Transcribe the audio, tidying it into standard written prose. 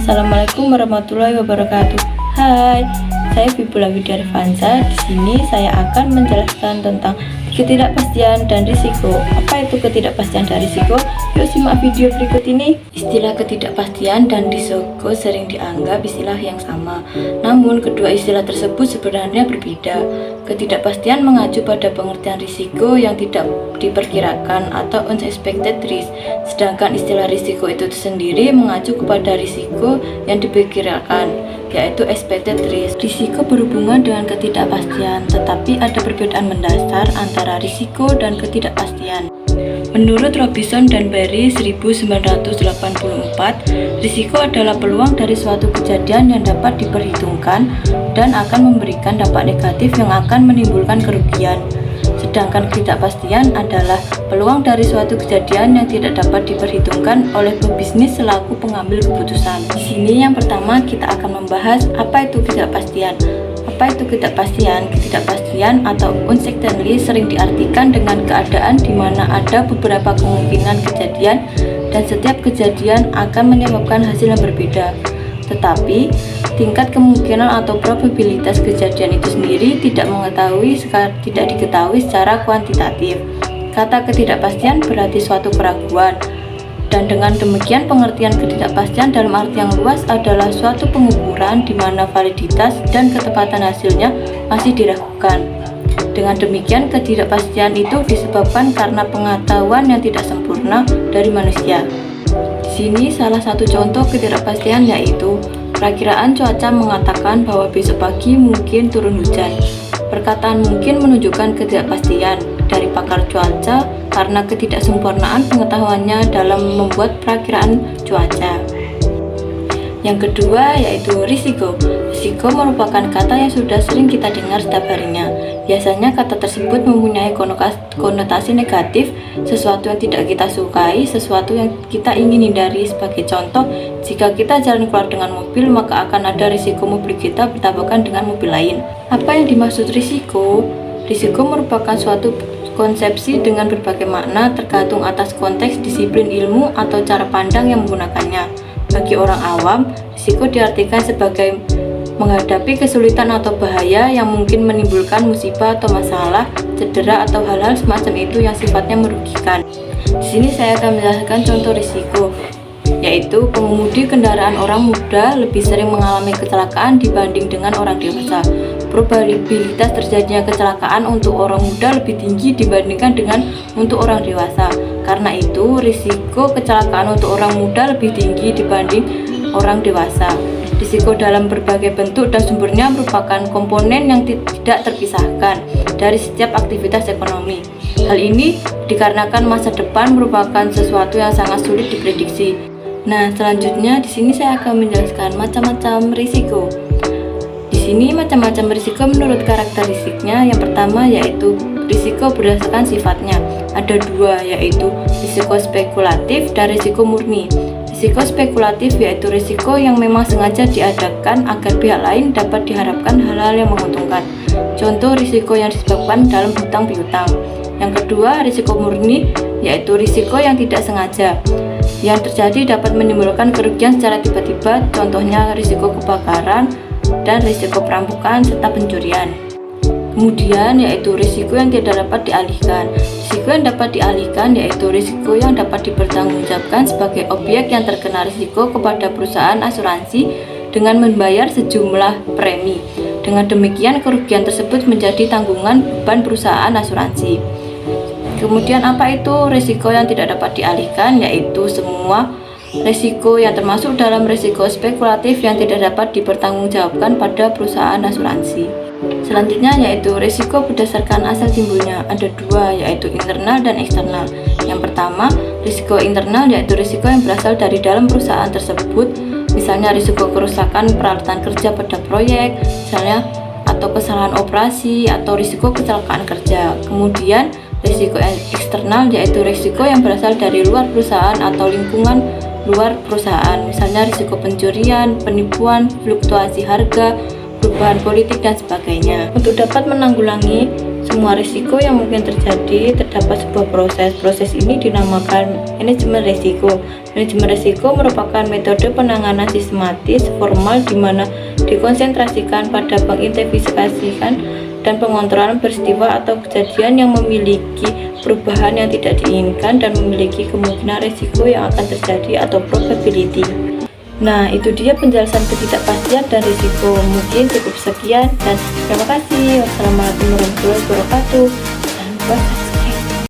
Assalamualaikum warahmatullahi wabarakatuh. Hai, saya Fibula Widarvansa. Di sini saya akan menjelaskan tentang ketidakpastian dan risiko. Apa itu ketidakpastian dan risiko? Yuk simak video berikut ini. Istilah ketidakpastian dan risiko sering dianggap istilah yang sama. Namun kedua istilah tersebut sebenarnya berbeda. Ketidakpastian mengacu pada pengertian risiko yang tidak diperkirakan atau unexpected risk. Sedangkan istilah risiko itu sendiri mengacu kepada risiko yang diperkirakan, yaitu expected risk. Risiko berhubungan dengan ketidakpastian, tetapi ada perbedaan mendasar antara risiko dan ketidakpastian. Menurut Robinson dan Berry 1984, risiko adalah peluang dari suatu kejadian yang dapat diperhitungkan dan akan memberikan dampak negatif yang akan menimbulkan kerugian. Sedangkan ketidakpastian adalah peluang dari suatu kejadian yang tidak dapat diperhitungkan oleh pebisnis selaku pengambil keputusan. Di sini yang pertama kita akan membahas apa itu ketidakpastian. Apa itu ketidakpastian? Ketidakpastian atau uncertainty sering diartikan dengan keadaan di mana ada beberapa kemungkinan kejadian dan setiap kejadian akan menyebabkan hasil yang berbeda. Tetapi tingkat kemungkinan atau probabilitas kejadian itu sendiri tidak diketahui secara kuantitatif. Kata ketidakpastian berarti suatu keraguan. Dan dengan demikian pengertian ketidakpastian dalam arti yang luas adalah suatu pengukuran di mana validitas dan ketepatan hasilnya masih diragukan. Dengan demikian ketidakpastian itu disebabkan karena pengetahuan yang tidak sempurna dari manusia. Di sini salah satu contoh ketidakpastian yaitu perakiraan cuaca mengatakan bahwa besok pagi mungkin turun hujan. Perkataan mungkin menunjukkan ketidakpastian dari pakar cuaca karena ketidaksempurnaan pengetahuannya dalam membuat perakiraan cuaca. Yang kedua yaitu risiko. Risiko merupakan kata yang sudah sering kita dengar setiap harinya. Biasanya kata tersebut mempunyai konotasi negatif, sesuatu yang tidak kita sukai, sesuatu yang kita ingin hindari. Sebagai contoh, jika kita jalan keluar dengan mobil, maka akan ada risiko mobil kita bertabrakan dengan mobil lain. Apa yang dimaksud risiko? Risiko merupakan suatu konsepsi dengan berbagai makna tergantung atas konteks, disiplin ilmu, atau cara pandang yang menggunakannya. Bagi orang awam, risiko diartikan sebagai menghadapi kesulitan atau bahaya yang mungkin menimbulkan musibah atau masalah, cedera atau hal-hal semacam itu yang sifatnya merugikan. Di sini saya akan menjelaskan contoh risiko, yaitu pengemudi kendaraan orang muda lebih sering mengalami kecelakaan dibanding dengan orang dewasa. Probabilitas terjadinya kecelakaan untuk orang muda lebih tinggi dibandingkan dengan untuk orang dewasa. Karena itu, risiko kecelakaan untuk orang muda lebih tinggi dibanding orang dewasa. Risiko dalam berbagai bentuk dan sumbernya merupakan komponen yang tidak terpisahkan dari setiap aktivitas ekonomi. Hal ini dikarenakan masa depan merupakan sesuatu yang sangat sulit diprediksi. Nah, selanjutnya di sini saya akan menjelaskan macam-macam risiko. Di sini macam-macam risiko menurut karakteristiknya. Yang pertama yaitu risiko berdasarkan sifatnya. Ada dua, yaitu risiko spekulatif dan risiko murni. Risiko spekulatif yaitu risiko yang memang sengaja diadakan agar pihak lain dapat diharapkan hal-hal yang menguntungkan. Contoh risiko yang disebabkan dalam hutang piutang. Yang kedua, risiko murni yaitu risiko yang tidak sengaja yang terjadi dapat menimbulkan kerugian secara tiba-tiba. Contohnya risiko kebakaran dan risiko perampokan serta pencurian. Kemudian yaitu risiko yang tidak dapat dialihkan. Risiko yang dapat dialihkan yaitu risiko yang dapat dipertanggungjawabkan sebagai objek yang terkena risiko kepada perusahaan asuransi dengan membayar sejumlah premi. Dengan demikian kerugian tersebut menjadi tanggungan beban perusahaan asuransi. Kemudian apa itu risiko yang tidak dapat dialihkan? Yaitu semua risiko yang termasuk dalam risiko spekulatif yang tidak dapat dipertanggungjawabkan pada perusahaan asuransi. Selanjutnya yaitu risiko berdasarkan asal timbulnya. Ada dua, yaitu internal dan eksternal. Yang pertama, risiko internal yaitu risiko yang berasal dari dalam perusahaan tersebut, misalnya risiko kerusakan peralatan kerja pada proyek, misalnya, atau kesalahan operasi, atau risiko kecelakaan kerja. Kemudian risiko eksternal yaitu risiko yang berasal dari luar perusahaan atau lingkungan luar perusahaan, misalnya risiko pencurian, penipuan, fluktuasi harga, perubahan politik dan sebagainya. Untuk dapat menanggulangi semua risiko yang mungkin terjadi, terdapat sebuah proses. Proses ini dinamakan manajemen risiko. Manajemen risiko merupakan metode penanganan sistematis formal di mana dikonsentrasikan pada mengidentifikasikan dan pengontrolan peristiwa atau kejadian yang memiliki perubahan yang tidak diinginkan dan memiliki kemungkinan risiko yang akan terjadi atau probability. Nah, itu dia penjelasan ketidakpastian dan risiko. Mungkin cukup sekian dan terima kasih. Wassalamualaikum warahmatullahi wabarakatuh. Jangan lupa